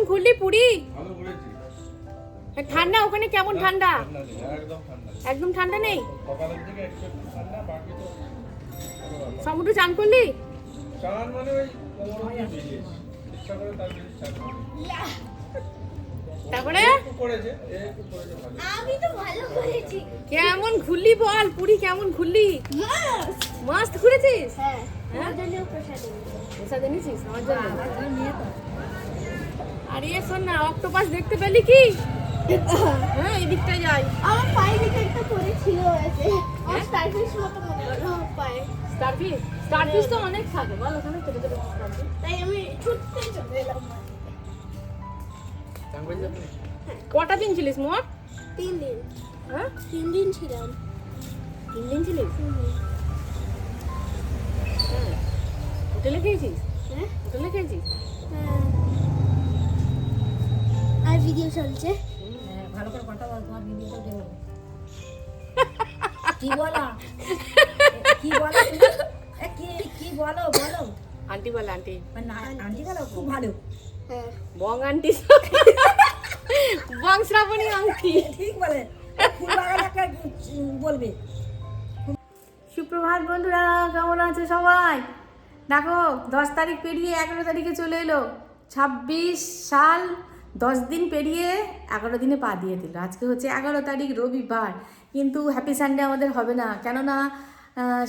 ঘুরলি পুরী? ঠান্ডা ওখানে কেমন? ঠান্ডা একদম ঠান্ডা নেই? সমুদ্রে চান করলি? তারপরে আমি তো ভালো করেছি। কেমন ঘুরলি বল? পুরী কেমন ঘুরলি? মাস্ত ঘুরেছিস? হ্যাঁ, হ্যাঁ? প্রসাদ এনেছিস আমার জন্য? আরে শোন না, অক্টোপাস দেখতে পেলি কি? হ্যাঁ, এই দিকটা যাই। আমার পায়ে দিকে একটা পড়েছিল আছে। আমার স্টারফিশ মতো মনে হলো পায়ে। স্টারফিশ তো অনেক থাকে বল, ওখানে ছোট ছোট স্টারফিশ। তাই আমি ছুটতে চলে এলাম। কটা দিন ছিলিস মোট? 3 দিন। হ্যাঁ, 3 দিন ছিলাম। 3 দিন ছিলিস? হ্যাঁ। হোটেলে খেয়েছিস? হ্যাঁ, হোটেলে খেয়েছিস? হ্যাঁ। আর ভিডিও চলছে। ভালো করে কথা বল, তোমার ভিডিওটা দেবো। কি বলা? কি বলা? কি বলো বলো? আন্টি বলে, আন্টি। না, আন্টি বলো, খুব ভালো। হ্যাঁ, বং আন্টি। বং শ্রাবণী আন্টি। ঠিক বলে। ফুলবাগান একটা বলবে। সুপ্রভাত বন্ধুরা, কেমন আছে সবাই? দেখো 10 তারিখ পেরিয়ে 11 তারিখে চলে এলো। 26 সাল 10 দিন পেরিয়ে 11 দিনে পা দিয়ে দিল। আজকে হচ্ছে 11 তারিখ রবিবার, কিন্তু হ্যাপি সানডে আমাদের হবে না। কেননা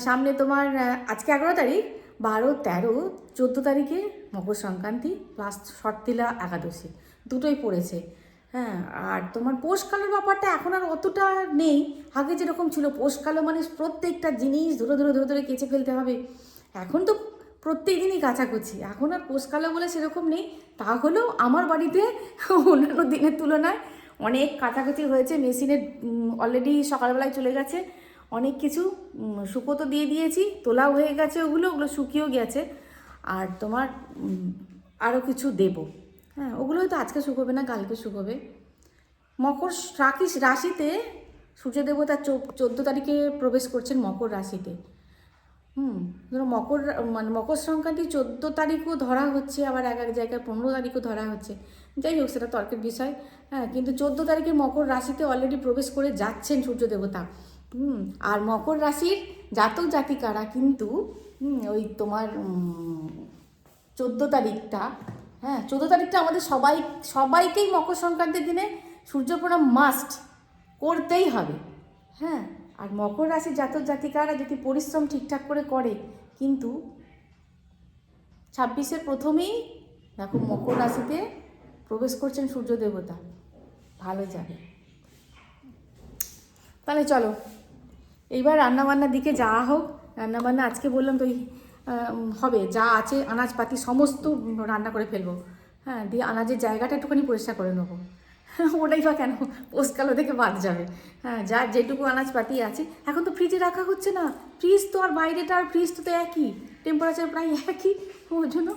সামনে তোমার আজকে 11 তারিখ, 12, 13, 14 তারিখে মকর সংক্রান্তি প্লাস শর্তিলা একাদশী দুটোই পড়েছে। হ্যাঁ, আর তোমার পৌষকালের ব্যাপারটা এখন আর অতটা নেই। আগে যেরকম ছিল, পৌষকালো মানে প্রত্যেকটা জিনিস ধরে ধরে ধরে ধরে কেচে ফেলতে হবে। এখন তো প্রত্যেক দিনই কাচাকুচি। এখন আর পৌষকালো বলে সেরকম নেই। তা হলেও আমার বাড়িতে অন্যান্য দিনের তুলনায় অনেক কাচাকুচি হয়েছে। মেশিনে অলরেডি সকালবেলায় চলে গেছে। অনেক কিছু শুকোতো দিয়ে দিয়েছি, তোলাও হয়ে গেছে, ওগুলো শুকিয়েও গেছে। আর তোমার আরও কিছু দেবো। হ্যাঁ, ওগুলো হয়তো আজকে শুকোবে না, কালকে শুকোবে। মকর রাশিতে সূর্য দেবতা 14 তারিখে প্রবেশ করছেন মকর রাশিতে। ধরো মকর সংক্রান্তি 14 তারিখও ধরা হচ্ছে, আবার এক এক জায়গায় 15 তারিখও ধরা হচ্ছে। যাই হোক, সেটা তর্কের বিষয়। হ্যাঁ, কিন্তু 14 তারিখে মকর রাশিতে অলরেডি প্রবেশ করে যাচ্ছেন সূর্য দেবতা। আর মকর রাশির জাতক জাতিকারা কিন্তু ওই তোমার 14 তারিখটা, হ্যাঁ 14 তারিখটা আমাদের সবাইকেই মকর সংক্রান্তির দিনে সূর্য প্রণাম মাস্ট করতেই হবে। হ্যাঁ, আর মকর রাশির জাতক জাতিকারা যদি পরিশ্রম ঠিকঠাক করে কিন্তু 26-এর প্রথমেই দেখো মকর রাশিতে প্রবেশ করছেন সূর্য দেবতা, ভালো যাবে। তাহলে চলো এইবার রান্নাবান্নার দিকে যাওয়া হোক। রান্নাবান্না আজকে বললাম তো হবে, যা আছে আনাজপাতি সমস্ত রান্না করে ফেলবো। হ্যাঁ, দিয়ে আনাজের জায়গাটা একটুখানি পরিষ্কার করে নেবো। ওটাই বা কেন, পোস্টকালো থেকে বাদ যাবে। হ্যাঁ, যার যেটুকু আনাজপাতি আছে। এখন তো ফ্রিজে রাখা হচ্ছে না, ফ্রিজ তো আর বাইরেটা আর ফ্রিজ তো একই টেম্পারেচার, প্রায় একই। ওর জন্য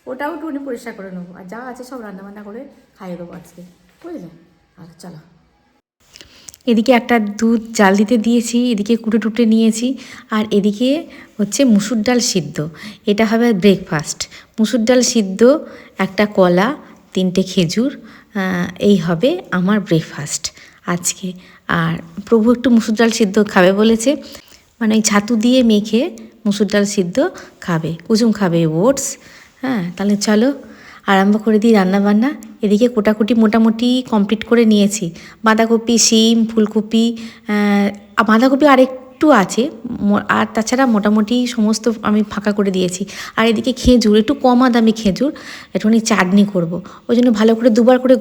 ওটাও একটুখানি পরিষ্কার করে নেবো, আর যা আছে সব রান্নাবান্না করে খাইয়ে দেবো আজকে, বুঝলে? আর চলো, এদিকে একটা দুধ জাল দিতে দিয়েছি, এদিকে কুটে টুটে নিয়েছি, আর এদিকে হচ্ছে মুসুর ডাল সিদ্ধ। এটা হবে ব্রেকফাস্ট। মুসুর ডাল সিদ্ধ, একটা কলা, 3টে খেজুর, এই হবে আমার ব্রেকফাস্ট আজকে। আর প্রভু একটু মুসুর ডাল সিদ্ধ খাবে বলেছে, মানে ওই ছাতু দিয়ে মেখে মুসুর ডাল সিদ্ধ খাবে, কুসুম খাবে ওটস। হ্যাঁ, তাহলে চলো আরম্ভ করে দিই রান্নাবান্না। এদিকে কোটাকুটি মোটামুটি কমপ্লিট করে নিয়েছি। বাঁধাকপি, শিম, ফুলকপি, বাঁধাকপি আরেকটু আছে, আর তাছাড়া মোটামুটি সমস্ত আমি ফাঁকা করে দিয়েছি। আর এদিকে খেজুর, একটু কমা দামি খেজুর, একটুখানি চাটনি করব। ওই জন্য ভালো করে দুবার করে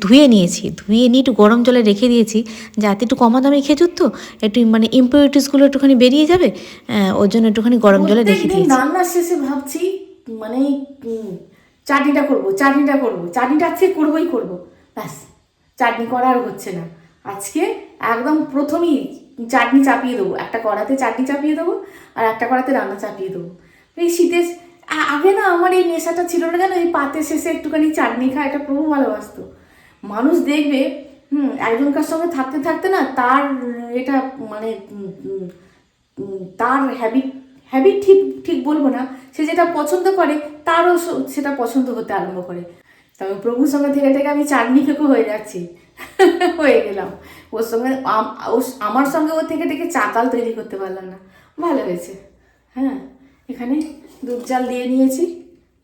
ধুয়ে নিয়েছি, ধুয়ে নিয়ে একটু গরম জলে রেখে দিয়েছি, যাতে একটু কমা দামি খেজুর তো একটু মানে ইম্পিউরিটিসগুলো একটুখানি বেরিয়ে যাবে। ওর জন্য একটুখানি গরম জলে রেখে দিয়েছি। রান্নার শেষে ভাবছি মানে চাটনিটা করবো, চাটনিটা আজকে করবো, ব্যাস। চাটনি করা আর হচ্ছে না আজকে। একদম প্রথমেই চাটনি চাপিয়ে দেবো, একটা কড়াতে চাটনি চাপিয়ে দেবো, আর একটা কড়াতে রান্না চাপিয়ে দেবো। এই শীতের আগে না আমার এই নেশাটা ছিল না, জানো? এই পাতে শেষে একটুখানি চাটনি খায়, এটা প্রভু ভালোবাসতো। মানুষ দেখবে একজনকার সঙ্গে থাকতে থাকতে না তার এটা মানে তার হ্যাবিট ঠিক বলবো না, সে যেটা পছন্দ করে তারও সেটা পছন্দ হতে আরম্ভ করে। তবে প্রভুর সঙ্গে থেকে থেকে আমি চাটনি খেকো হয়ে যাচ্ছি হয়ে গেলাম ওর সঙ্গে আমার সঙ্গে ওর থেকে থেকে চাতাল তৈরি করতে পারলাম না। ভালো হয়েছে। হ্যাঁ, এখানে দুধ জাল দিয়ে নিয়েছি।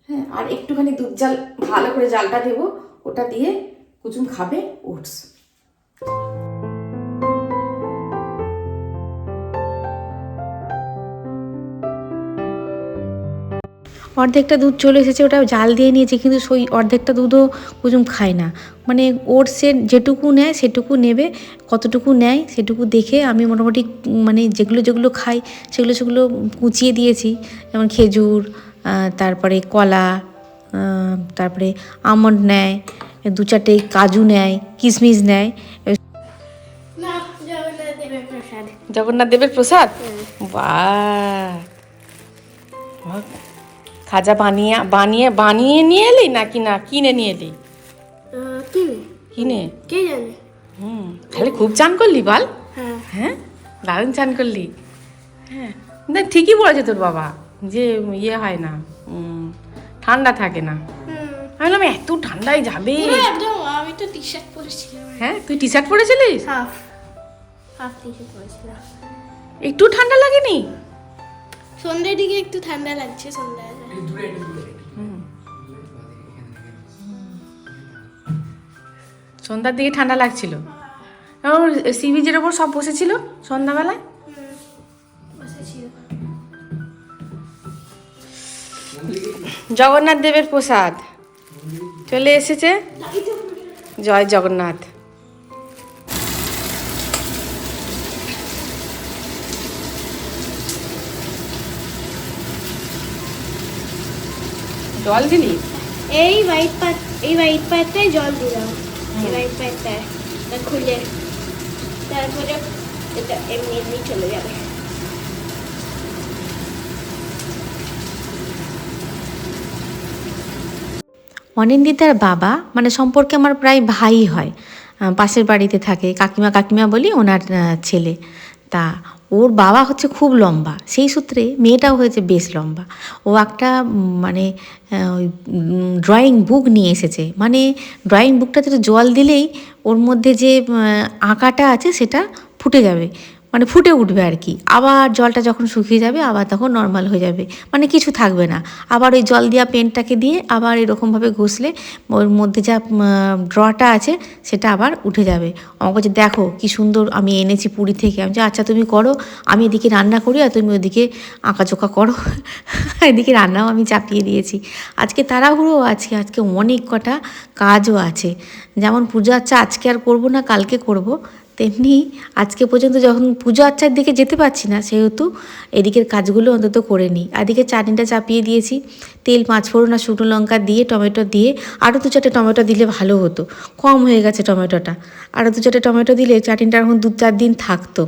হ্যাঁ, আর একটুখানি দুধ জাল ভালো করে জালটা দেবো, ওটা দিয়ে কুচুম খাবে ওটস। অর্ধেকটা দুধ চলে এসেছে, ওটা জাল দিয়ে নিয়েছি, কিন্তু সেই অর্ধেকটা দুধও কুচুম খায় না। মানে ওটসের যেটুকু নেয় সেটুকু নেবে, কতটুকু নেয় সেটুকু দেখে আমি মোটামুটি মানে যেগুলো যেগুলো খাই সেগুলো কুচিয়ে দিয়েছি। যেমন খেজুর, তারপরে কলা, তারপরে আমন্ড নেয়, 2-4টে কাজু নেয়, কিশমিশ নেয়। না, জগন্নাথ দেবের প্রসাদ। জগন্নাথ দেবের প্রসাদ। বাহ, খাজা বানিয়ে নিয়ে এলি নাকি না কিনে নিয়ে এলি? কিনে। কে জানে। তাহলে খুব চান করলি বল। হ্যাঁ, হ্যাঁ, দারুণ চান করলি। হ্যাঁ, না ঠিকই বলেছে তোর বাবা যে ইয়ে হয় না, ঠান্ডা থাকে না। আমি বললাম এত ঠান্ডায় যাবে। একদম। আমি তো টি শার্ট পরেছিলাম। হ্যাঁ, তুই টি শার্ট পরেছিলিস? হাফ টি শার্ট পরেছিলাম। একটু ঠান্ডা লাগেনি? সন্ধ্যার দিকে একটু ঠান্ডা লাগছে। সন্ধ্যায় সন্ধ্যার দিকে ঠান্ডা লাগছিল। সি বিচের ওপর সব বসেছিল সন্ধ্যাবেলায়। জগন্নাথ দেবের প্রসাদ চলে এসেছে। জয় জগন্নাথ। জল দিলি? এই হোয়াইট পাতটায় জল দিলাম। এই হোয়াইট পাতটায় খুলে, তারপরে এটা এমনি চলে যাবে। অনিন্দিতার বাবা মানে সম্পর্কে আমার প্রায় ভাই হয়, পাশের বাড়িতে থাকে, কাকিমা বলি ওনার ছেলে। তা ওর বাবা হচ্ছে খুব লম্বা, সেই সূত্রে মেয়েটাও হয়েছে বেশ লম্বা। ও একটা মানে ড্রয়িং বুক নিয়ে এসেছে। মানে ড্রয়িং বুকটাতে জল দিলেই ওর মধ্যে যে আঁকাটা আছে সেটা ফুটে যাবে, মানে ফুটে উঠবে আর কি। আবার জলটা যখন শুকিয়ে যাবে আবার তখন নর্মাল হয়ে যাবে, মানে কিছু থাকবে না। আবার ওই জল দেওয়া পেনটাকে দিয়ে আবার এরকমভাবে ঘষলে ওর মধ্যে যা ড্রটা আছে সেটা আবার উঠে যাবে। আমাকে বলছে দেখো কি সুন্দর আমি এনেছি পুরী থেকে। আমি বলছি আচ্ছা তুমি করো, আমি এদিকে রান্না করি আর তুমি ওদিকে আঁকাচোকা করো। এদিকে রান্নাও আমি চাপিয়ে দিয়েছি। আজকে তাড়াহুড়ো আছে, আজকে অনেক কটা কাজও আছে। যেমন পুজো আচ্ছা আজকে আর করবো না, কালকে করব, তেমনি আজকে পর্যন্ত যখন পুজো আচ্ছার দিকে যেতে পারছি না সেহেতু এদিকের কাজগুলো অন্তত করে নিই। এদিকে চাটনিটা চাপিয়ে দিয়েছি, তেল 5 ফোড়ন আর শুকনো লঙ্কা দিয়ে টমেটো দিয়ে, আরও 2-4টে টমেটো দিলে ভালো হতো, কম হয়ে গেছে টমেটোটা। আরও 2-4টে টমেটো দিলে চাটনিটা এখন 2-4 দিন থাকতো।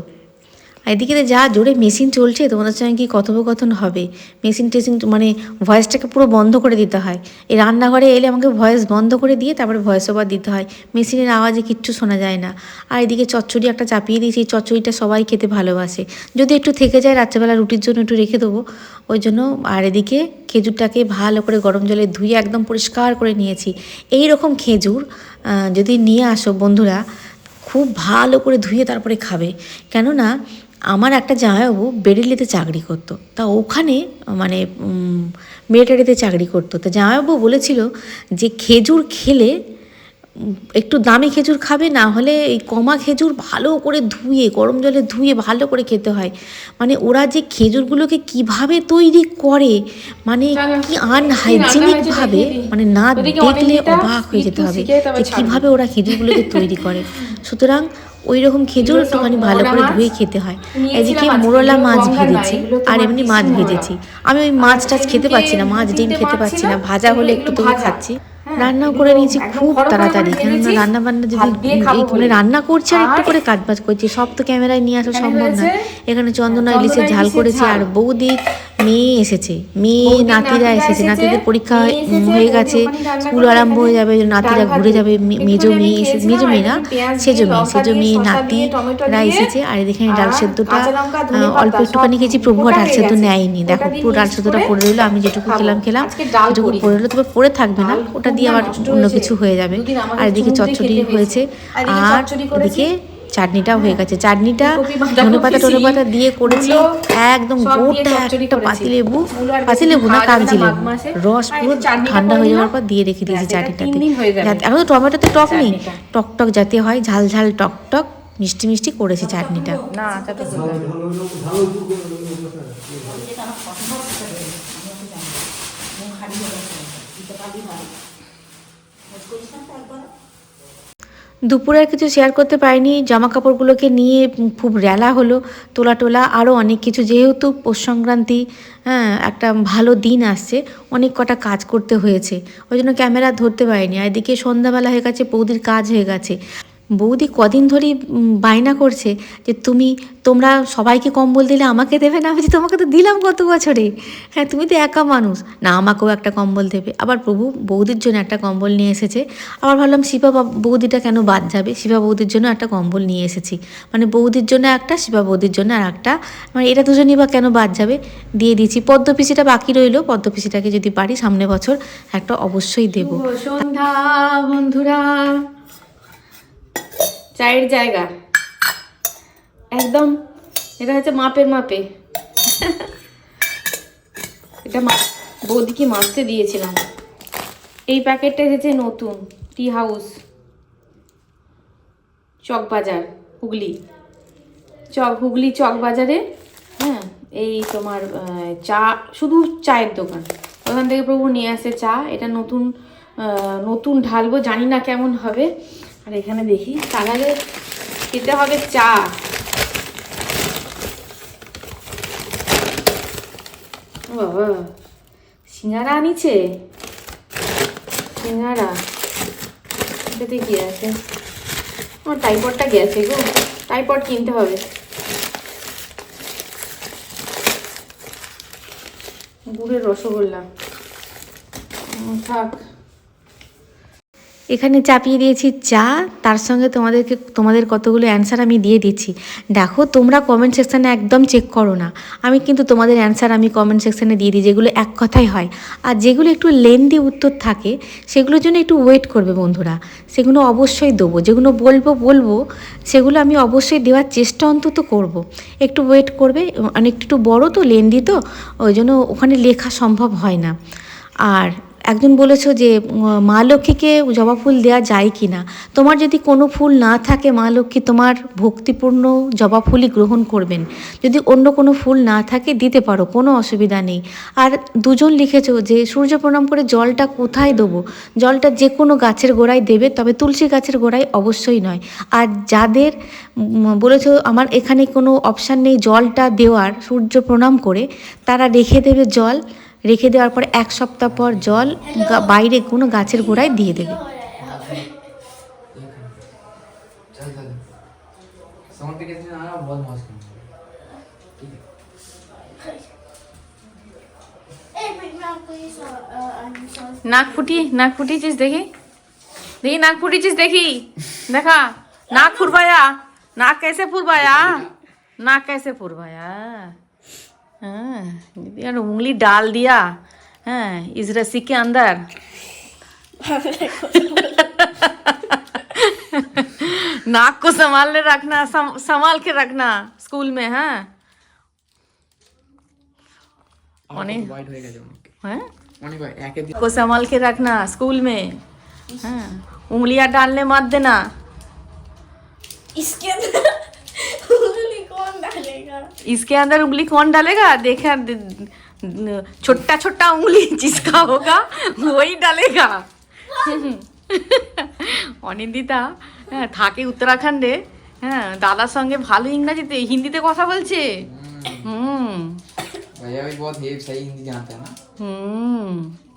এদিকে যা জোরে মেশিন চলছে, তোমাদের সঙ্গে কি কথোপকথন হবে। মেশিন মানে ভয়েসটাকে পুরো বন্ধ করে দিতে হয়। এই রান্নাঘরে এলে আমাকে ভয়েস বন্ধ করে দিয়ে তারপরে ভয়েস ওভার দিতে হয়, মেশিনের আওয়াজে কিচ্ছু শোনা যায় না। আর এদিকে চচ্চড়ি একটা চাপিয়ে দিয়েছি, এই চচ্চড়িটা সবাই খেতে ভালোবাসে, যদি একটু থেকে যায় রাত্রেবেলা রুটির জন্য একটু রেখে দেবো ওই জন্য। আর এদিকে খেজুরটাকে ভালো করে গরম জলে ধুয়ে একদম পরিষ্কার করে নিয়েছি। এই রকম খেজুর যদি নিয়ে আসো বন্ধুরা, খুব ভালো করে ধুয়ে তারপরে খাবে। কেননা আমার একটা জামাইবাবু বেরিলিতে চাকরি করতো, তা ওখানে মানে মিলিটারিতে চাকরি করতো। তা জামাইবাবু বলেছিল যে খেজুর খেলে একটু দামি খেজুর খাবে, না হলে এই কমা খেজুর ভালো করে ধুয়ে গরম জলে ধুয়ে ভালো করে খেতে হয়। মানে ওরা যে খেজুরগুলোকে কিভাবে তৈরি করে, মানে কি আনহাইজিনিকভাবে, মানে না দেখলে অবাক হয়ে যেতে হবে যে কীভাবে ওরা খেজুরগুলোকে তৈরি করে। সুতরাং ওই রকম খেজুর একটুখানি ভালো করে ধুয়ে খেতে হয়। এদিকে মোরলা মাছ ভেজেছি আর এমনি মাছ ভেজেছি। আমি ওই মাছ টাছ খেতে পাচ্ছি না, মাছ ডিম খেতে পাচ্ছি না, ভাজা হলে একটু তবু খাচ্ছি। রান্নাও করে নিয়েছি খুব তাড়াতাড়ি, কেননা রান্না বান্না যদি মানে রান্না করছি আর একটু করে কাজ বাজ করছি, সব তো ক্যামেরায় নিয়ে আসা সম্ভব নয়। এখানে চন্দনা ইলিশের ঝাল করেছি, আর বৌদি মেয়ে এসেছে, মেয়ে নাতিরা এসেছে, নাতিদের পরীক্ষা হয়ে গেছে, স্কুল আরম্ভ হয়ে যাবে, নাতিরা ঘুরে যাবে। মেজো মেয়ে এসেছে, মেজো মেয়ে না সেজো মেয়ে নাতিরা এসেছে। আর এখানে ডাল সেদ্ধটা অল্প একটুখানি খেয়েছি, প্রভু ডাল সেদ্ধ নেয়নি, দেখো পুরো ডাল সেদ্ধটা পড়ে রইলো। আমি যেটুকু খেলাম যেটুকু পড়ে রইলো, তবে পড়ে থাকবে না, ওটা দিয়ে আবার অন্য কিছু হয়ে যাবে। আর এদিকে চচ্চড়ি হয়েছে, আর এদিকে চাটনিটাও হয়ে গেছে। চাটনিটা ধনেপাতা টনেপাতা দিয়ে করেছি, একদম গোটা একটা পাতিলেবু না কাগজি লেবু রস পুরো ঠান্ডা হয়ে যাওয়ার পর দিয়ে রেখে দিয়েছি চাটনিটাতে। এখন তো টমেটোতে টক নেই, টক টক যাতে হয়, ঝাল ঝাল টক টক মিষ্টি মিষ্টি করেছি চাটনিটা। না দুপুরে আর কিছু শেয়ার করতে পারিনি, জামা কাপড়গুলোকে নিয়ে খুব রেলা হলো, তোলা টোলা আরও অনেক কিছু, যেহেতু পৌষ সংক্রান্তি, হ্যাঁ একটা ভালো দিন আসছে, অনেক কটা কাজ করতে হয়েছে, ওই জন্য ক্যামেরা ধরতে পারিনি। আর এদিকে সন্ধ্যাবেলা হয়ে গেছে, বৌদির কাজ হয়ে গেছে। বৌদি কদিন ধরেই বায়না করছে যে তোমরা সবাইকে কম্বল দিলে আমাকে দেবে না। আমি বলছি তোমাকে তো দিলাম গত বছরে, হ্যাঁ তুমি তো একা মানুষ, না আমাকেও একটা কম্বল দেবে। আবার প্রভু বৌদির জন্য একটা কম্বল নিয়ে এসেছে। আবার ভাবলাম শিবা বৌদিটা কেন বাদ যাবে, শিবা বৌদির জন্য একটা কম্বল নিয়ে এসেছি, মানে বৌদির জন্য একটা, শিবা বৌদির জন্য আর একটা, মানে এটা দুজনই বা কেন বাদ যাবে, দিয়ে দিয়েছি। পদ্ম পিসিটা বাকি রইলো, পদ্ম পিসিটাকে যদি পারি সামনে বছর একটা অবশ্যই দেবো। সন্ধ্যা বন্ধুরা, চায়ের জায়গা একদম, এটা হচ্ছে মাপে এটা বৌদিকে মাপতে দিয়েছিলাম। এই প্যাকেটটা এসেছে নতুন, টি হাউস, চকবাজার, হুগলি চকবাজারে। হ্যাঁ এই তোমার চা, শুধু চায়ের দোকান, ওখান থেকে প্রভু নিয়ে আসে চা। এটা নতুন ঢালবো, জানি না কেমন হবে। আর এখানে দেখি, তার আগে খেতে হবে চা। বাবা সিঙ্গারা আনিছে, সিঙ্গারা এটাতে কি আছে? আমার টাইপডটা গেছে গো, টাইপড কিনতে হবে। গুড়ের রসগোল্লা থাক। এখানে চাপিয়ে দিয়েছি চা, তার সঙ্গে তোমাদের কতগুলো অ্যান্সার আমি দিয়ে দিচ্ছি। দেখো তোমরা কমেন্ট সেকশানে একদম চেক করো না, আমি কিন্তু তোমাদের অ্যান্সার আমি কমেন্ট সেকশানে দিয়ে দিই, যেগুলো এক কথাই হয়। আর যেগুলো একটু লেন্দি উত্তর থাকে সেগুলোর জন্য একটু ওয়েট করবে বন্ধুরা, সেগুলো অবশ্যই দেবো। যেগুলো বলবো সেগুলো আমি অবশ্যই দেওয়ার চেষ্টা অন্তত করব। একটু ওয়েট করবে, অনেকটা একটু বড় তো, লেন্দি তো, ওই জন্য ওখানে লেখা সম্ভব হয় না। আর একজন বলেছো যে মা লক্ষ্মীকে জবা ফুল দেওয়া যায় কি না। তোমার যদি কোনো ফুল না থাকে, মা লক্ষ্মী তোমার ভক্তিপূর্ণ জবা ফুলই গ্রহণ করবেন। যদি অন্য কোনো ফুল না থাকে দিতে পারো, কোনো অসুবিধা নেই। আর দুজন লিখেছো যে সূর্য প্রণাম করে জলটা কোথায় দেবো, জলটা যে কোনো গাছের গোড়ায় দেবে, তবে তুলসী গাছের গোড়ায় অবশ্যই নয়। আর যাদের বলেছো আমার এখানে কোনো অপশান নেই জলটা দেওয়ার সূর্য প্রণাম করে, তারা রেখে দেবে জল, রেখে দেওয়ার পর 1 সপ্তাহ পর জল বাইরে কোনো গাছের গোড়ায় দিয়ে দেবে। नाक फूटी चीज देखी नाक फूटी चीज देखी, देखा नाक फुरवाया, नाक कैसे फुरवाया। हाँ यार उंगली डाल दिया, हाँ इस रस्सी के अंदर। नाक को संभाल के रखना स्कूल में। हाँ को संभाल के रखना स्कूल में। हाँ उंगलियां डालने मत देना। इसके अंदर उंगली कौन डालेगा? देखा छोटा उंगली जिसका होगा वही डालेगा। অনিন্দিতা থাকে উত্তরাখণ্ডে, হ্যাঁ দাদার সঙ্গে ভালো ইংরাজিতে হিন্দিতে কথা বলছে। भैया भी बहुत सही हिंदी जानता है ना।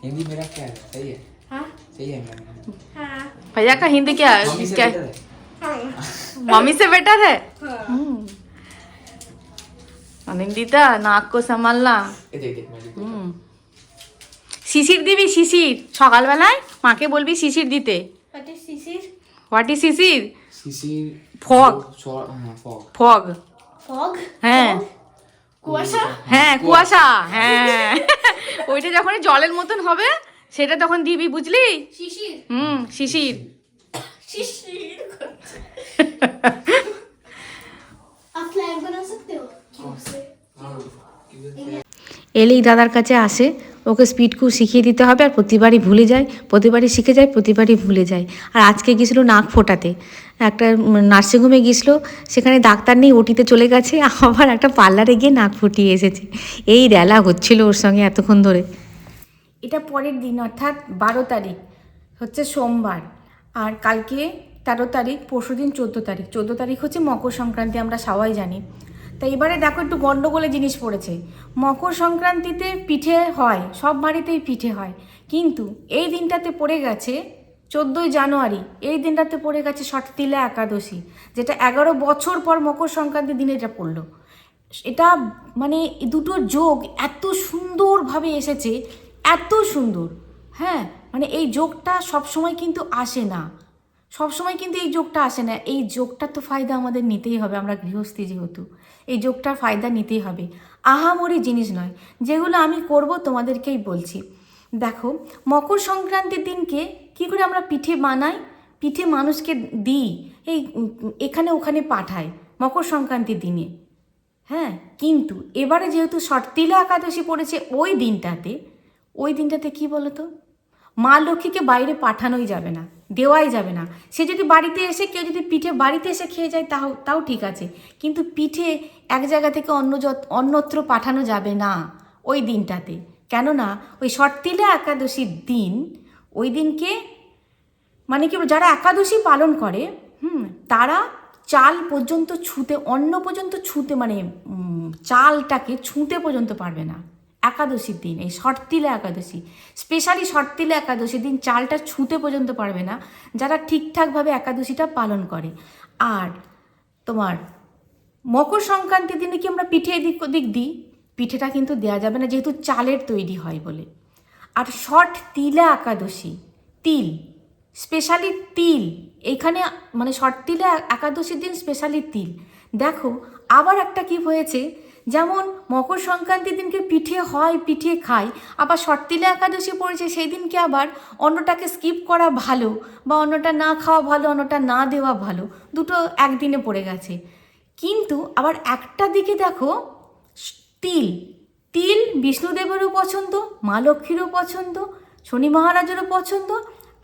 हिंदी मेरा क्या है, सही है? हाँ सही है मेरा। हाँ भैया का हिंदी क्या है? मम्मी से बेटर है। অনিন্দিতা নাক কো সামালনা। শিশির দিবি, শিশির সকালবেলায় মাকে বলবি শিশির দিতে। হোয়াট ইজ শিশির? ফগ। হ্যাঁ কুয়াশা, হ্যাঁ কুয়াশা, হ্যাঁ ওইটা যখন জলের মতন হবে সেটা তখন দিবি, বুঝলি? শিশির শিশির। शिशिर आप फ्लैग बना सकते हो क्यूब से এলেই দাদার কাছে আসে, ওকে স্পিড কুক শিখিয়ে দিতে হবে, আর প্রতিবারই ভুলে যায়, প্রতিবারই শিখে যায়, প্রতিবারই ভুলে যায়। আর আজকে গেছিলো নাক ফোটাতে, একটা নার্সিংহোমে গেছিলো, সেখানে ডাক্তার নেই, ওটিতে চলে গেছে, আবার একটা পার্লারে গিয়ে নাক ফুটিয়ে এসেছে। এই রেলা হচ্ছিল ওর সঙ্গে এতক্ষণ ধরে। এটা পরের দিন, অর্থাৎ 12 তারিখ হচ্ছে সোমবার, আর কালকে 13 তারিখ, পরশুদিন 14 তারিখ। 14 তারিখ হচ্ছে মকর সংক্রান্তি, আমরা সবাই জানি। তাই এবারে দেখো একটু গণ্ডগোলের জিনিস পড়েছে। মকর সংক্রান্তিতে পিঠে হয়, সব বাড়িতেই পিঠে হয়, কিন্তু এই দিনটাতে পড়ে গেছে 14ই জানুয়ারি, এই দিনটাতে পড়ে গেছে ষটতিলা একাদশী, যেটা 11 বছর পর মকর সংক্রান্তির দিনে এটা পড়লো। এটা মানে দুটো যোগ এত সুন্দরভাবে এসেছে, এত সুন্দর। হ্যাঁ, মানে এই যোগটা সবসময় কিন্তু আসে না, সবসময় কিন্তু এই যোগটা আসে না। এই যোগটার তো ফায়দা আমাদের নিতেই হবে, আমরা গৃহস্থী যেহেতু, এই যোগটার ফায়দা নিতেই হবে। আহামরি জিনিস নয়, যেগুলো আমি করব তোমাদেরকেই বলছি। দেখো, মকর সংক্রান্তির দিনকে কী করে আমরা পিঠে বানাই, পিঠে মানুষকে দিই, এই এখানে ওখানে পাঠাই মকর সংক্রান্তির দিনে। হ্যাঁ, কিন্তু এবারে যেহেতু ষটতিলা একাদশী পড়েছে ওই দিনটাতে কী বলো তো, মা লক্ষ্মীকে বাইরে পাঠানোই যাবে না, দেওয়াই যাবে না। সে যদি বাড়িতে এসে, কেউ যদি পিঠে বাড়িতে এসে খেয়ে যায় তাও ঠিক আছে, কিন্তু পিঠে এক জায়গা থেকে অন্যত্র পাঠানো যাবে না ওই দিনটাতে। কেননা ওই ষটতিলা একাদশীর দিন, ওই দিনকে মানে কি, যারা একাদশী পালন করে তারা চাল পর্যন্ত ছুঁতে, অন্ন পর্যন্ত ছুঁতে, মানে চালটাকে ছুঁতে পর্যন্ত পারবে না একাদশীর দিন। এই ষটতিলা একাদশী, স্পেশালি ষটতিলা একাদশীর দিন চালটা ছুঁতে পর্যন্ত পারবে না যারা ঠিকঠাকভাবে একাদশীটা পালন করে। আর তোমার মকর সংক্রান্তির দিনে কি আমরা পিঠে এদিক ওদিক দিই, পিঠেটা কিন্তু দেওয়া যাবে না, যেহেতু চালের তৈরি হয় বলে। আর ষটতিলা একাদশী, তিল, স্পেশালি তিল, এখানে মানে ষটতিলা একাদশীর দিন স্পেশালি তিল। দেখো আবার একটা কি হয়েছে, যেমন মকর সংক্রান্তির দিনকে পিঠে হয়, পিঠে খাই, আবার ষটতিলা একাদশী পড়েছে সেই দিনকে আবার অন্নটাকে স্কিপ করা ভালো, বা অন্নটা না খাওয়া ভালো, অন্নটা না দেওয়া ভালো, দুটো একদিনে পড়ে গেছে। কিন্তু আবার একটা দিকে দেখো, তিল, তিল বিষ্ণুদেবেরও পছন্দ, মা লক্ষ্মীরও পছন্দ, শনি মহারাজেরও পছন্দ,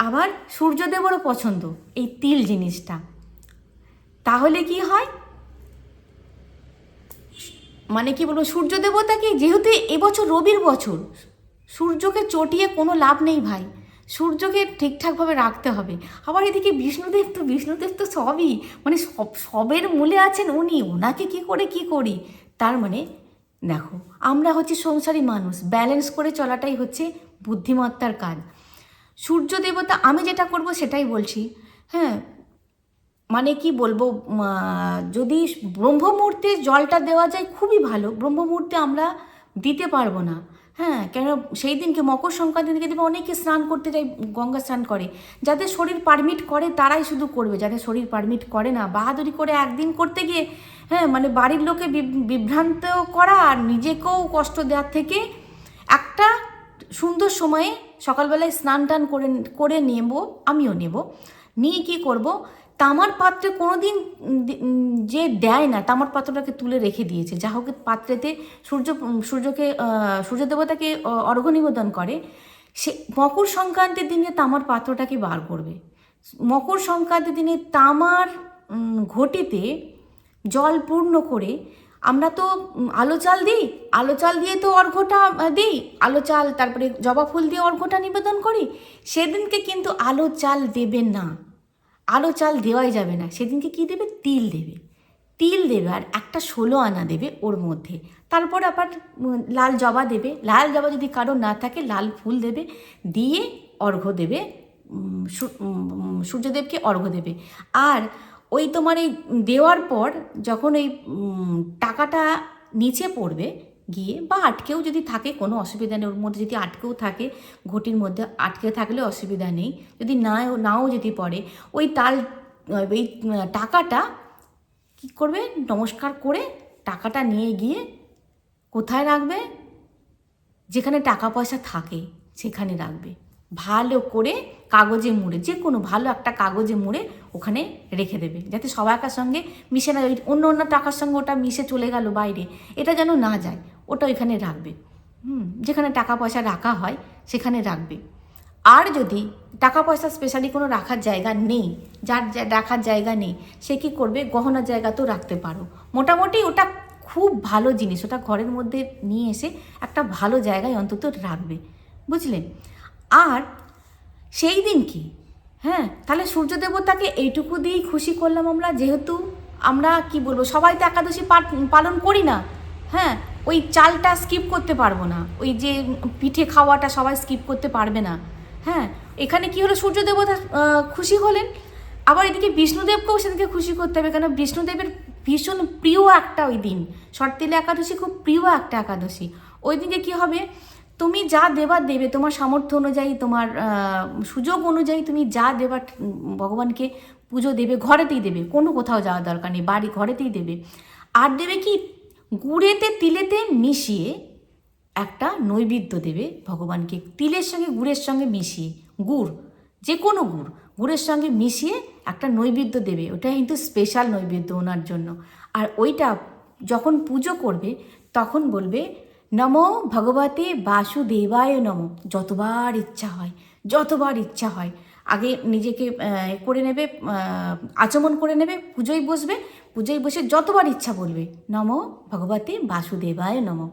আবার সূর্যদেবেরও পছন্দ এই তিল জিনিসটা। তাহলে কি হয়, মানে কি বলবো, সূর্য দেবতাকে, যেহেতু এবছর রবির বছর, সূর্যকে চটিয়ে কোনো লাভ নেই ভাই, সূর্যকে ঠিকঠাকভাবে রাখতে হবে। আবার এদিকে বিষ্ণুদেব তো সবই, মানে সবের মূলে আছেন উনি, ওনাকে কি করে কি করি। তার মানে দেখো, আমরা হচ্ছে সংসারী মানুষ, ব্যালেন্স করে চলাটাই হচ্ছে বুদ্ধিমত্তার কাজ। সূর্য দেবতা, আমি যেটা করব সেটাই বলছি। হ্যাঁ, মানে কি বলবো, যদি ব্রহ্ম মুহূর্তে জলটা দেওয়া যায় খুবই ভালো, ব্রহ্ম মুহূর্তে আমরা দিতে পারবো না। হ্যাঁ, কেন সেই দিনকে মকর সংক্রান্তি দিনকে দেবে, অনেকে স্নান করতে যায়, গঙ্গা স্নান করে, যাদের শরীর পারমিট করে তারাই শুধু করবে, যাদের শরীর পারমিট করে না, বাহাদুরি করে একদিন করতে গিয়ে, হ্যাঁ, মানে বাড়ির লোকে বিভ্রান্ত করা আর নিজেকেও কষ্ট দেওয়ার থেকে একটা সুন্দর সময়ে সকালবেলায় স্নান টান করে নেব, আমিও নেব, নিয়ে কী করব, তামার পাত্রে কোনো দিন যে দেয় না, তামার পাত্রটাকে তুলে রেখে দিয়েছে, যা হোক পাত্রেতে সূর্য দেবতাকে অর্ঘ্য নিবেদন করে, সে মকর সংক্রান্তির দিনে তামার পাত্রটাকে বার করবে। মকর সংক্রান্তির দিনে তামার ঘটিতে জল পূর্ণ করে, আমরা তো আলো চাল দিই, আলো চাল দিয়ে তো অর্ঘ্যটা দিই, আলো চাল, তারপরে জবা ফুল দিয়ে অর্ঘ্যটা নিবেদন করি। সেদিনকে কিন্তু আলো চাল দেবে না, আলো চাল দেওয়াই যাবে না, সেদিনকে কি দেবে, তিল দেবে, তিল দেবে, আর একটা 16 আনা দেবে ওর মধ্যে। তারপর আবার লাল জবা দেবে, লাল জবা যদি কারো না থাকে লাল ফুল দেবে, দিয়ে অর্ঘ্য দেবে, সূর্যদেবকে অর্ঘ্য দেবে। আর ওই তোমার এই দেওয়ার পর যখন এই টাকাটা নিচে পড়বে গিয়ে, বা আটকেও যদি থাকে কোনো অসুবিধা নেই, ওর মধ্যে যদি আটকেও থাকে, ঘটির মধ্যে আটকে থাকলে অসুবিধা নেই, যদি নাও যদি পড়ে, ওই টাকাটা কী করবে, নমস্কার করে টাকাটা নিয়ে গিয়ে কোথায় রাখবে, যেখানে টাকা পয়সা থাকে সেখানে রাখবে। ভালো করে কাগজে মুড়ে, যে কোনো ভালো একটা কাগজে মুড়ে ওখানে রেখে দেবে, যাতে সবাইকার সঙ্গে মিশে না, ওই অন্য অন্য টাকার সঙ্গে ওটা মিশে চলে গেল বাইরে, এটা যেন না যায়, ওটা ওইখানে রাখবে। যেখানে টাকা পয়সা রাখা হয় সেখানে রাখবে। আর যদি টাকা পয়সা স্পেশালি কোনো রাখার জায়গা নেই, যার রাখার জায়গা নেই, সে কী করবে, গহনার জায়গাতেও রাখতে পারো। মোটামুটি ওটা খুব ভালো জিনিস, ওটা ঘরের মধ্যে নিয়ে এসে একটা ভালো জায়গায় অন্তত রাখবে, বুঝলেন। আর সেই দিন কি, হ্যাঁ, তাহলে সূর্য দেবতাকে এইটুকু দিয়েই খুশি করলাম আমরা, যেহেতু আমরা কি বলবো, সবাই তো একাদশী পালন করি না, হ্যাঁ, ওই চালটা স্কিপ করতে পারবো না, ওই যে পিঠে খাওয়াটা সবাই স্কিপ করতে পারবে না, হ্যাঁ। এখানে কি হলো, সূর্য দেবতা খুশি হলেন, আবার এদিকে বিষ্ণুদেবকেও সেদিকে খুশি করতে হবে, কেন বিষ্ণুদেবের ভীষণ প্রিয় একটা ওই দিন, শর্তিলা একাদশী খুব প্রিয় একটা একাদশী। ওই দিকে কি হবে, তুমি যা দেবার দেবে, তোমার সামর্থ্য অনুযায়ী, তোমার সুযোগ অনুযায়ী তুমি যা দেবার ভগবানকে পুজো দেবে, ঘরেতেই দেবে, কোনো কোথাও যাওয়ার দরকার নেই, বাড়ি ঘরেতেই দেবে। আর দেবে কি, গুড়েতে তিলেতে মিশিয়ে একটা নৈবেদ্য দেবে ভগবানকে, তিলের সঙ্গে গুড়ের সঙ্গে মিশিয়ে, গুড়, যে কোনো গুড়, গুড়ের সঙ্গে মিশিয়ে একটা নৈবেদ্য দেবে, ওটা কিন্তু স্পেশাল নৈবেদ্য ওনার জন্য। আর ওইটা যখন পুজো করবে তখন বলবে নমো ভগবতে বাসুদেবায় নমো, যতবার ইচ্ছা হয়, যতবার ইচ্ছা হয়। আগে নিজেকে করে নেবে, আচমন করে নেবে, পুজোয় বসবে, পুজোয় বসে যতবার ইচ্ছা বলবে নমো ভগবতে বাসুদেবায় নমো।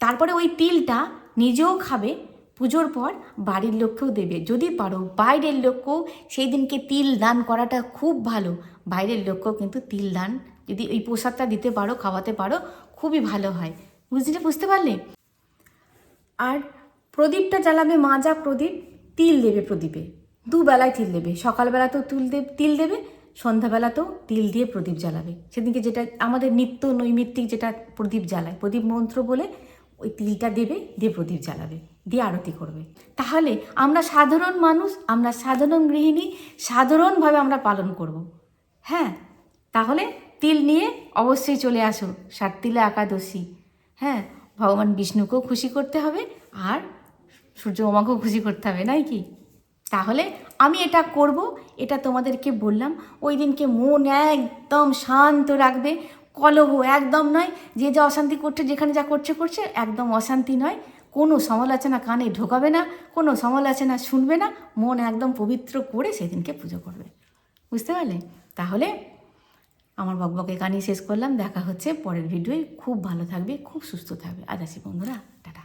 তারপরে ওই তিলটা নিজেও খাবে, পুজোর পর বাড়ির লোককেও দেবে, যদি পারো বাইরের লোককেও সেই দিনকে তিল দান করাটা খুব ভালো, বাইরের লোককেও কিন্তু তিল দান যদি ওই প্রসাদটা দিতে পারো, খাওয়াতে পারো, খুবই ভালো হয়, বুঝতে পারলে। আর প্রদীপটা জ্বালাবে মাজা প্রদীপ, তিল দেবে প্রদীপে, দুবেলায় তিল দেবে, সকালবেলাতেও তিল দেবে, সন্ধ্যাবেলাতেও তিল দিয়ে প্রদীপ জ্বালাবে। সেদিনকে যেটা আমাদের নিত্য নৈমিত্তিক যেটা প্রদীপ জ্বালায়, প্রদীপ মন্ত্র বলে ওই তিলটা দেবে, দিয়ে প্রদীপ জ্বালাবে, দিয়ে আরতি করবে। তাহলে আমরা সাধারণ মানুষ, আমরা সাধারণ গৃহিণী, সাধারণভাবে আমরা পালন করব। হ্যাঁ, তাহলে তিল নিয়ে অবশ্যই চলে আসো শর্তিলা একাদশী। হ্যাঁ, ভগবান বিষ্ণুকেও খুশি করতে হবে, আর সূর্য মামাকেও খুশি করতে হবে, নয় কি? তাহলে আমি এটা করব, এটা তোমাদেরকে বললাম। ওই দিনকে মন একদম শান্ত রাখবে, কলহ একদম নয়, যে যা অশান্তি করছে, যেখানে যা করছে একদম অশান্তি নয়, কোনো সমালোচনা কানে ঢোকাবে না, কোনো সমালোচনা শুনবে না, মন একদম পবিত্র করে সেদিনকে পুজো করবে, বুঝতে পারলে? তাহলে আমার বকবক এখানেই শেষ করলাম, দেখা হচ্ছে পরের ভিডিওয়। খুব ভালো থাকবে, খুব সুস্থ থাকবে। আজ আসি বন্ধুরা, টাটা।